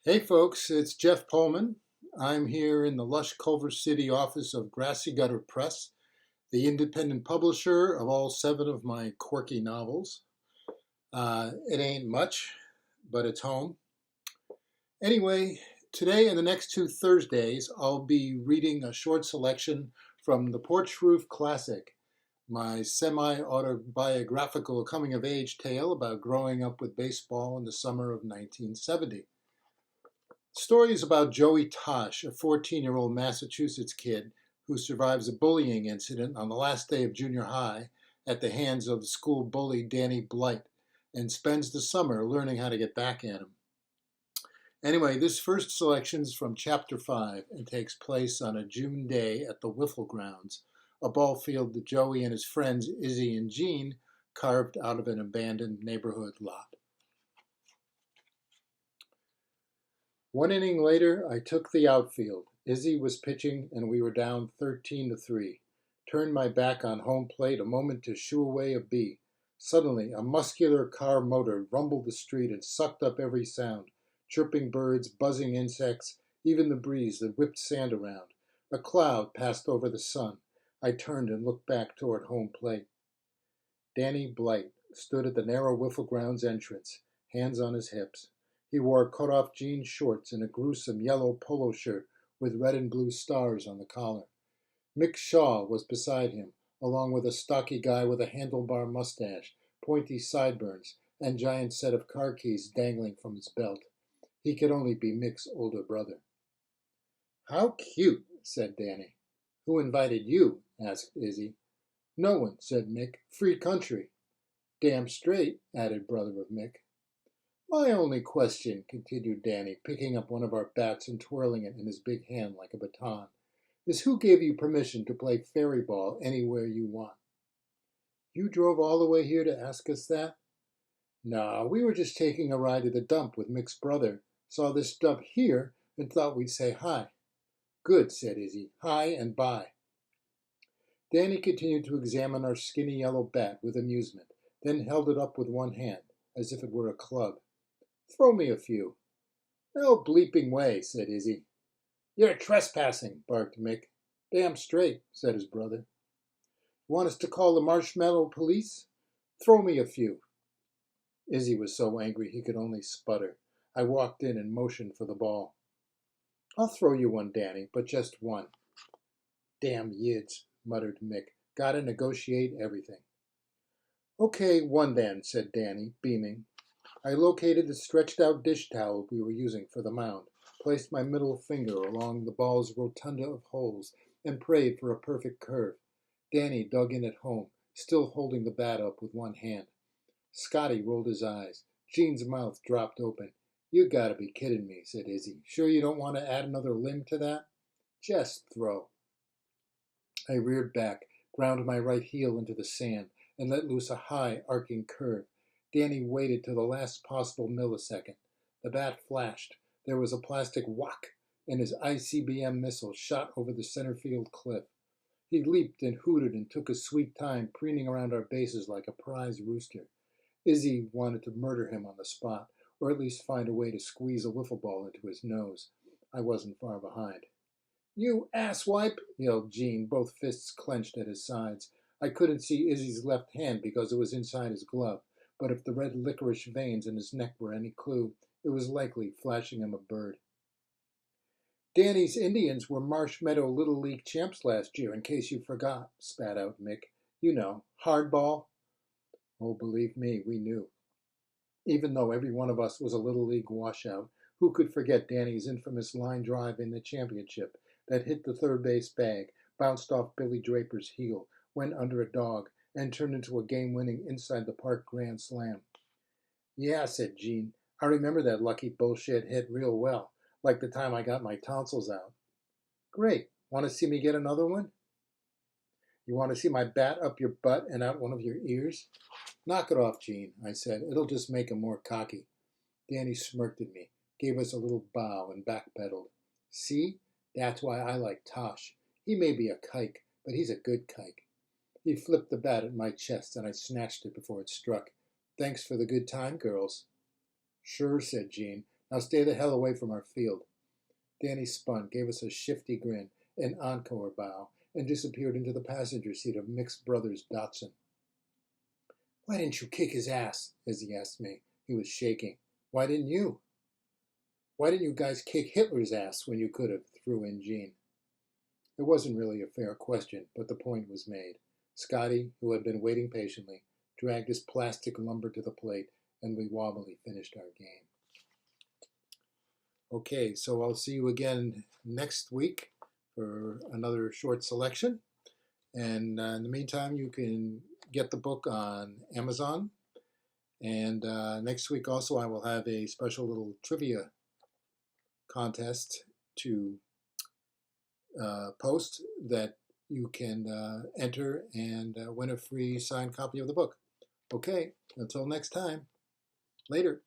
Hey folks, it's Jeff Polman. I'm here in the lush Culver City office of Grassy Gutter Press, the independent publisher of all 7 of my quirky novels. It ain't much, but it's home. Anyway, today and the next 2 Thursdays, I'll be reading a short selection from the Porch Roof Classic, my semi-autobiographical coming-of-age tale about growing up with baseball in the summer of 1970. The story is about Joey Tosh, a 14-year-old Massachusetts kid who survives a bullying incident on the last day of junior high at the hands of the school bully Danny Blight and spends the summer learning how to get back at him. Anyway, this first selection is from Chapter 5 and takes place on a June day at the Wiffle Grounds, a ball field that Joey and his friends Izzy and Jean carved out of an abandoned neighborhood lot. One inning later, I took the outfield. Izzy was pitching, and we were down 13-3. Turned my back on home plate a moment to shoo away a bee. Suddenly, a muscular car motor rumbled the street and sucked up every sound. Chirping birds, buzzing insects, even the breeze that whipped sand around. A cloud passed over the sun. I turned and looked back toward home plate. Danny Blight stood at the narrow Wiffle Grounds entrance, hands on his hips. He wore cut-off jean shorts and a gruesome yellow polo shirt with red and blue stars on the collar. Mick Shaw was beside him, along with a stocky guy with a handlebar mustache, pointy sideburns, and giant set of car keys dangling from his belt. He could only be Mick's older brother. "How cute," said Danny. "Who invited you?" asked Izzy. "No one," said Mick. "Free country." "Damn straight," added brother of Mick. "My only question," continued Danny, picking up one of our bats and twirling it in his big hand like a baton, "is who gave you permission to play fairy ball anywhere you want?" "You drove all the way here to ask us that?" "Nah, we were just taking a ride to the dump with Mick's brother. Saw this dump here and thought we'd say hi." "Good," said Izzy. "Hi and bye." Danny continued to examine our skinny yellow bat with amusement, then held it up with one hand, as if it were a club. "Throw me a few." "No bleeping way," said Izzy. "You're trespassing," barked Mick. "Damn straight," said his brother. "Want us to call the marshmallow police?" "Throw me a few." Izzy was so angry he could only sputter. I walked in and motioned for the ball. "I'll throw you one, Danny, but just one." "Damn yids," muttered Mick. "Gotta negotiate everything." "Okay, one then," said Danny, beaming. I located the stretched-out dish towel we were using for the mound, placed my middle finger along the ball's rotunda of holes, and prayed for a perfect curve. Danny dug in at home, still holding the bat up with one hand. Scotty rolled his eyes. Jean's mouth dropped open. "You gotta be kidding me," said Izzy. "Sure you don't want to add another limb to that?" "Just throw." I reared back, ground my right heel into the sand, and let loose a high, arcing curve. Danny waited till the last possible millisecond. The bat flashed. There was a plastic whack, and his ICBM missile shot over the center field cliff. He leaped and hooted and took his sweet time, preening around our bases like a prize rooster. Izzy wanted to murder him on the spot, or at least find a way to squeeze a wiffle ball into his nose. I wasn't far behind. "You asswipe!" yelled Jean, both fists clenched at his sides. I couldn't see Izzy's left hand because it was inside his glove, but if the red licorice veins in his neck were any clue, it was likely flashing him a bird. "Danny's Indians were Marsh Meadow Little League champs last year, in case you forgot," spat out Mick. "You know, hardball." Oh, believe me, we knew. Even though every one of us was a Little League washout, who could forget Danny's infamous line drive in the championship that hit the third base bag, bounced off Billy Draper's heel, went under a dog, and turned into a game-winning inside-the-park grand slam? "Yeah," said Jean. "I remember that lucky bullshit hit real well, like the time I got my tonsils out." "Great. Want to see me get another one?" "You want to see my bat up your butt and out one of your ears?" "Knock it off, Jean," I said. "It'll just make him more cocky." Danny smirked at me, gave us a little bow, and backpedaled. "See? That's why I like Tosh. He may be a kike, but he's a good kike." He flipped the bat at my chest, and I snatched it before it struck. "Thanks for the good time, girls." "Sure," said Jean. Now stay the hell away from our field. Danny spun, gave us a shifty grin, an encore bow, and disappeared into the passenger seat of Mick's brother's Datsun. Why didn't you kick his ass? Izzy asked me. He was shaking. Why didn't you? Why didn't you guys kick Hitler's ass when you could have? Threw in Gene. It wasn't really a fair question, but the point was made. Scotty, who had been waiting patiently, dragged his plastic lumber to the plate, and we wobbly finished our game. Okay, so I'll see you again next week for another short selection. And in the meantime, you can get the book on Amazon. And next week also I will have a special little trivia contest to post that you can enter and win a free signed copy of the book. Okay, until next time. Later.